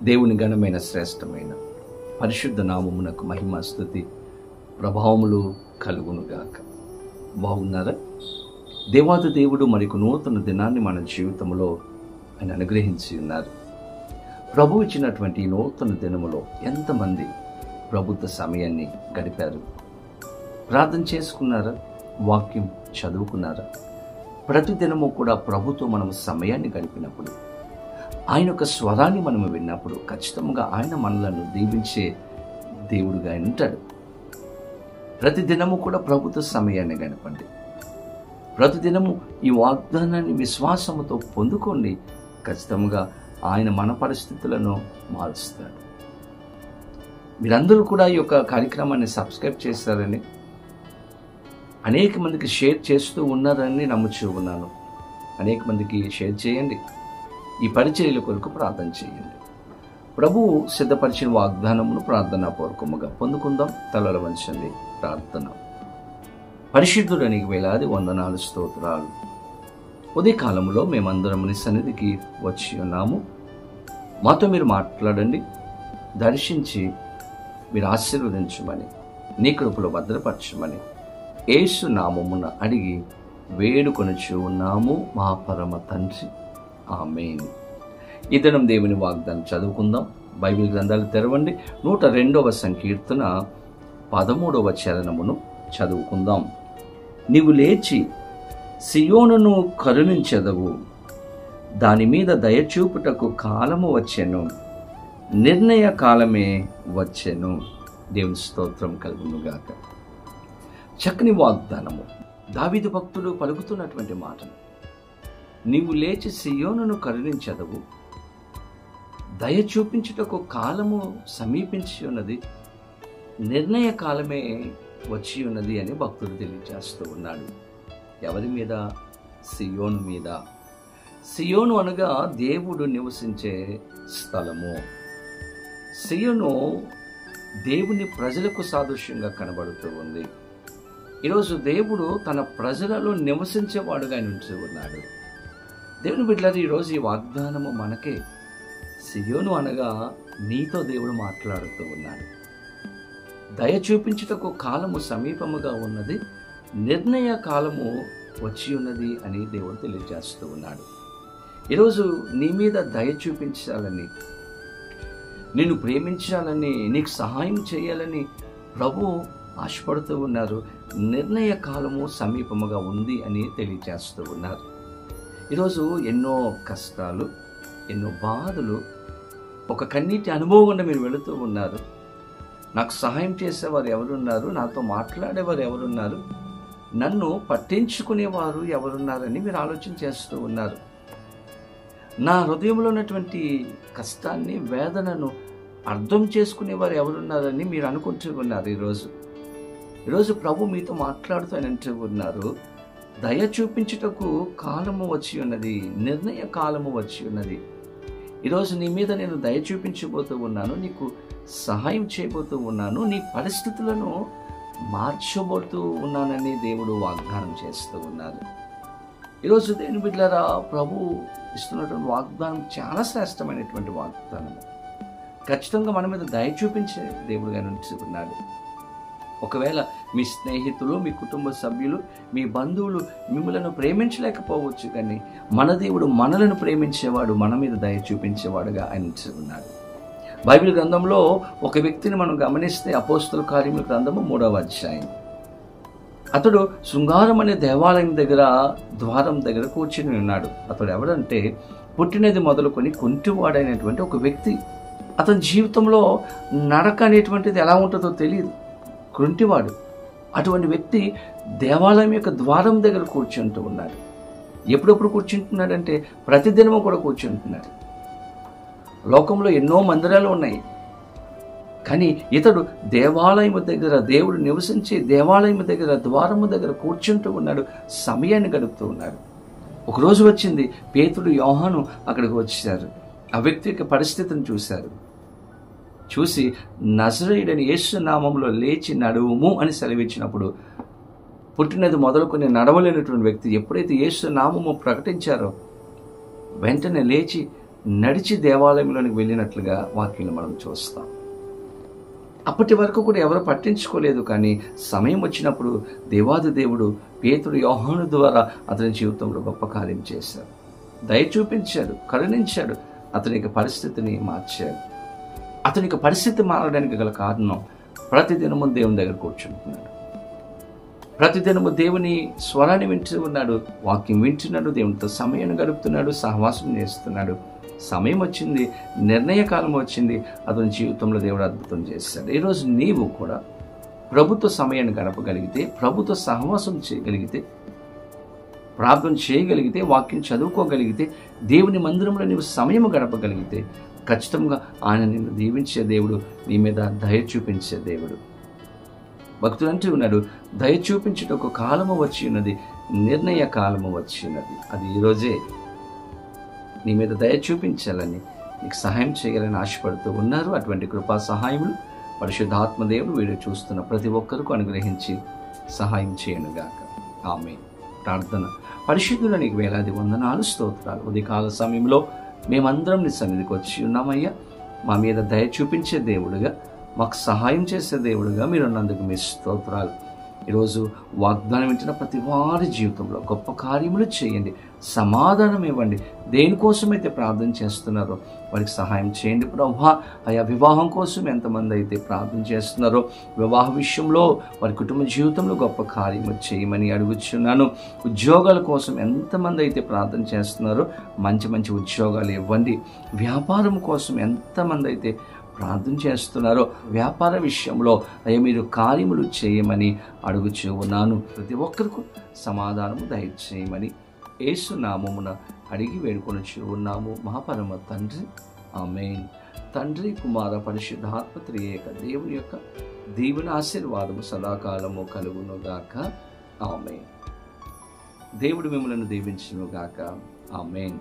దేవుని ఘనమైన శ్రేష్టమైన పరిశుద్ధ నామమునకు మహిమ స్తుతి ప్రభావములు కలుగునుగాక. బాగున్నారా? దేవాది దేవుడు మరికొ నూతన దినాన్ని మన జీవితంలో ఆయన అనుగ్రహించి ఉన్నారు. ప్రభు ఇచ్చినటువంటి ఈ నూతన దినములో ఎంతమంది ప్రభుత్వ సమయాన్ని గడిపారు? ప్రార్థన చేసుకున్నారా? వాక్యం చదువుకున్నారా? ప్రతిదినము కూడా ప్రభుతో మనం సమయాన్ని గడిపినప్పుడు, ఆయన యొక్క స్వరాన్ని మనము విన్నప్పుడు ఖచ్చితంగా ఆయన మనలను దీవించే దేవుడుగా ఆయన ఉంటాడు. ప్రతిదినము కూడా ప్రభుత్వ సమయాన్ని గడపండి. ప్రతిదినము ఈ వాగ్దానాన్ని విశ్వాసముతో పొందుకోండి. ఖచ్చితంగా ఆయన మన పరిస్థితులను మారుస్తాడు. మీరందరూ కూడా ఈ యొక్క కార్యక్రమాన్ని సబ్స్క్రైబ్ చేస్తారని, అనేక మందికి షేర్ చేస్తూ ఉన్నారని నమ్ముచూ ఉన్నాను. అనేక మందికి షేర్ చేయండి. ఈ పరిచర్యల కొరకు ప్రార్థన చేయండి. ప్రభువు సిద్ధపరిచిన వాగ్దానమును ప్రార్థనా పూర్వకముగా పొందుకుందాం. తలల వంచండి. ప్రార్థన. పరిశుద్ధుడానికి వేలాది వందనాలు, స్తోత్రాలు. ఉదయకాలంలో మేమందరం నీ సన్నిధికి వచ్చి ఉన్నాము. మాతో మీరు మాట్లాడండి, దర్శించి మీరు ఆశీర్వదించమని, నీ కృపలో భద్రపరచమని యేసు నామమున అడిగి వేడుకొనుచు ఉన్నాము మా పరమ తండ్రి. ఆమేన్. ఈ దినం దేవుని వాగ్దానం చదువుకుందాం. బైబిల్ గ్రంథాలు తెరవండి. 102వ సంకీర్తన 13వ చరణమును చదువుకుందాం. నీవు లేచి సియోనును కరుణించెదవు, దాని మీద దయచూపుటకు కాలము వచ్చెను, నిర్ణయ కాలమే వచ్చెను. దేవుని స్తోత్రం కలుగునుగాక. చక్కని వాగ్దానము. దావీదు భక్తుడు పలుకుతున్నటువంటి మాటను, నీవు లేచి సియోనును కరుణించెదవు, దయ చూపించుటకు కాలము సమీపించి ఉన్నది, నిర్ణయ కాలమే వచ్చి ఉన్నది అని భక్తుడు తెలియజేస్తూ ఉన్నాడు. ఎవరి మీద? సియోను మీద. సియోను అనగా దేవుడు నివసించే స్థలము. సియోను దేవుని ప్రజలకు సాదృశ్యంగా కనబడుతూ ఉంది. ఈరోజు దేవుడు తన ప్రజలలో నివసించేవాడుగా నిలిచి ఉన్నాడు. దేవుని బిడ్డలారా, ఈరోజు ఈ వాగ్దానము మనకే. సియోను అనగా నీతో దేవుడు మాట్లాడుతూ ఉన్నాడు. దయ చూపించుటకు కాలము సమీపముగా ఉన్నది, నిర్ణయ కాలము వచ్చి ఉన్నది అని దేవుడు తెలియజేస్తూ ఉన్నాడు. ఈరోజు నీ మీద దయ చూపించాలని, నిన్ను ప్రేమించాలని, నీకు సహాయం చేయాలని ప్రభు ఆశపడుతూ ఉన్నారు. నిర్ణయ కాలము సమీపముగా ఉంది అని తెలియజేస్తూ ఉన్నారు. ఈరోజు ఎన్నో కష్టాలు, ఎన్నో బాధలు, ఒక కన్నీటి అనుభవం గుండా మీరు వెళుతూ ఉన్నారు. నాకు సహాయం చేసేవారు ఎవరున్నారు? నాతో మాట్లాడేవారు ఎవరున్నారు? నన్ను పట్టించుకునేవారు ఎవరున్నారని మీరు ఆలోచన చేస్తూ ఉన్నారు. నా హృదయంలో ఉన్నటువంటి కష్టాన్ని, వేదనను అర్థం చేసుకునేవారు ఎవరున్నారని మీరు అనుకుంటూ ఉన్నారు. ఈరోజు ప్రభు మీతో మాట్లాడుతూ ఆయన అంటూ ఉన్నారు, దయ చూపించుటకు కాలము వచ్చి ఉన్నది, నిర్ణయ కాలము వచ్చి ఉన్నది. ఈరోజు నీ మీద నేను దయ చూపించబోతూ ఉన్నాను, నీకు సహాయం చేయబోతూ ఉన్నాను, నీ పరిస్థితులను మార్చబోతూ ఉన్నానని దేవుడు వాగ్దానం చేస్తూ ఉన్నారు. ఈరోజు దేవుని బిడ్డలారా, ప్రభు ఇస్తున్నటువంటి వాగ్దానం చాలా శ్రేష్టమైనటువంటి వాగ్దానం. ఖచ్చితంగా మన మీద దయ చూపించే దేవుడుగా నిలిచి ఉన్నాడు. ఒకవేళ మీ స్నేహితులు, మీ కుటుంబ సభ్యులు, మీ బంధువులు మిమ్మల్ని ప్రేమించలేకపోవచ్చు, కానీ మన దేవుడు మనలను ప్రేమించేవాడు, మన మీద దయ చూపించేవాడుగా ఆయన ఉన్నాడు. బైబిల్ గ్రంథంలో ఒక వ్యక్తిని మనం గమనిస్తే, అపోస్తల కార్యముల గ్రంథము 3వ అధ్యాయం. అతడు శృంగారం అనే దేవాలయం దగ్గర, ద్వారం దగ్గర కూర్చుని ఉన్నాడు. అతడు ఎవరంటే, పుట్టినది మొదలుకొని కుంటివాడైనటువంటి ఒక వ్యక్తి. అతని జీవితంలో నడక అనేటువంటిది ఎలా ఉంటుందో తెలియదు, కుంటివాడు. అటువంటి వ్యక్తి దేవాలయం యొక్క ద్వారం దగ్గర కూర్చుంటూ ఉన్నాడు. ఎప్పుడెప్పుడు కూర్చుంటున్నాడంటే ప్రతిదినము కూడా కూర్చుంటున్నాడు. లోకంలో ఎన్నో మందిరాలు ఉన్నాయి, కానీ ఇతడు దేవాలయము దగ్గర, దేవుడు నివసించే దేవాలయము దగ్గర, ద్వారము దగ్గర కూర్చుంటూ ఉన్నాడు, సమయాన్ని గడుపుతూ ఉన్నాడు. ఒకరోజు వచ్చింది, పేతురు, యోహాను అక్కడికి వచ్చారు. ఆ వ్యక్తి యొక్క పరిస్థితిని చూసి నజరేయుడైన యేసు నామములో లేచి నడువుము అని సెలవిచ్చినప్పుడు, పుట్టినది మొదలుకొని నడవలేనటువంటి వ్యక్తి ఎప్పుడైతే యేసు నామము ప్రకటించారో వెంటనే లేచి నడిచి దేవాలయంలోనికి వెళ్ళినట్లుగా వాక్యం మనం చూస్తాం. అప్పటి వరకు కూడా ఎవరు పట్టించుకోలేదు. కానీ సమయం వచ్చినప్పుడు దేవాది దేవుడు పేతురు యోహాను ద్వారా అతని జీవితంలో గొప్ప కార్యం చేశాడు. దయ చూపించాడు, కరుణించాడు, అతనికి పరిస్థితిని మార్చాడు. అతనికి పరిస్థితి మారడానికి గల కారణం ప్రతిదినము దేవుని దగ్గర కూర్చుంటున్నాడు, ప్రతిదినము దేవుని స్వరాన్ని వింటూ ఉన్నాడు, వాక్యం వింటున్నాడు, దేవునితో సమయాన్ని గడుపుతున్నాడు, సహవాసం చేస్తున్నాడు. సమయం వచ్చింది, నిర్ణయ కాలం వచ్చింది, అతని జీవితంలో దేవుడు అద్భుతం చేశాడు. ఈరోజు నీవు కూడా ప్రభుత్వ సమయాన్ని గడపగలిగితే, ప్రభుత్వ సహవాసం చేయగలిగితే, ప్రార్థన చేయగలిగితే, వాక్యం చదువుకోగలిగితే, దేవుని మందిరంలో నీవు సమయం గడపగలిగితే ఖచ్చితంగా ఆయన నిన్ను దీవించే దేవుడు, నీ మీద దయ చూపించే దేవుడు. భక్తులు అంటూ ఉన్నాడు, దయ చూపించుటకు కాలము వచ్చి ఉన్నది, నిర్ణయ కాలము వచ్చి ఉన్నది. అది ఈరోజే నీ మీద దయ చూపించాలని, నీకు సహాయం చేయాలని ఆశపడుతూ ఉన్నారు. అటువంటి కృపా సహాయములు పరిశుద్ధాత్మదేవుడు వీడియో చూస్తున్న ప్రతి ఒక్కరికి అనుగ్రహించి సహాయం చేయనుగాక. ఆమేన్. ప్రార్థన. పరిశుద్ధుల నీకు వేలాది వందనాలు, స్తోత్రాలు. ఉదయకాల సమయంలో మేమందరం నీ సన్నిధికి వచ్చి ఉన్నామయ్యా. మా మీద దయ చూపించే దేవుడుగా, మాకు సహాయం చేసే దేవుడుగా మీరు ఉన్నందుకు మీ స్తోత్రాలు. ఈరోజు వాగ్దానం వింటున్న ప్రతి వారి జీవితంలో గొప్ప కార్యములు చేయండి, సమాధానం ఇవ్వండి. దేనికోసమైతే ప్రార్థన చేస్తున్నారో వారికి సహాయం చేయండి ప్రభువా. ఆయా వివాహం కోసం ఎంతమంది అయితే ప్రార్థన చేస్తున్నారో, వివాహ విషయంలో వారి కుటుంబ జీవితంలో గొప్ప కార్యము చేయమని అడుగుచున్నాను. ఉద్యోగాల కోసం ఎంతమంది అయితే ప్రార్థన చేస్తున్నారో మంచి మంచి ఉద్యోగాలు ఇవ్వండి. వ్యాపారం కోసం ఎంతమంది అయితే ప్రార్థన చేస్తున్నారో వ్యాపార విషయంలో అయ్యా మీరు కార్యములు చేయమని అడుగుచూ ఉన్నాను. ప్రతి ఒక్కరికి సమాధానము దయచేయమని యేసు నామమున అడిగి వేడుకొనుచూ ఉన్నాము మా పరమ తండ్రి. ఆమేన్. తండ్రి, కుమార, పరిశుద్ధాత్మ త్రియేక దేవుని యొక్క దీవెన ఆశీర్వాదము సదాకాలము కలుగునుగాక. ఆమేన్. దేవుడు మిమ్మల్ని దీవించునుగాక. ఆమేన్.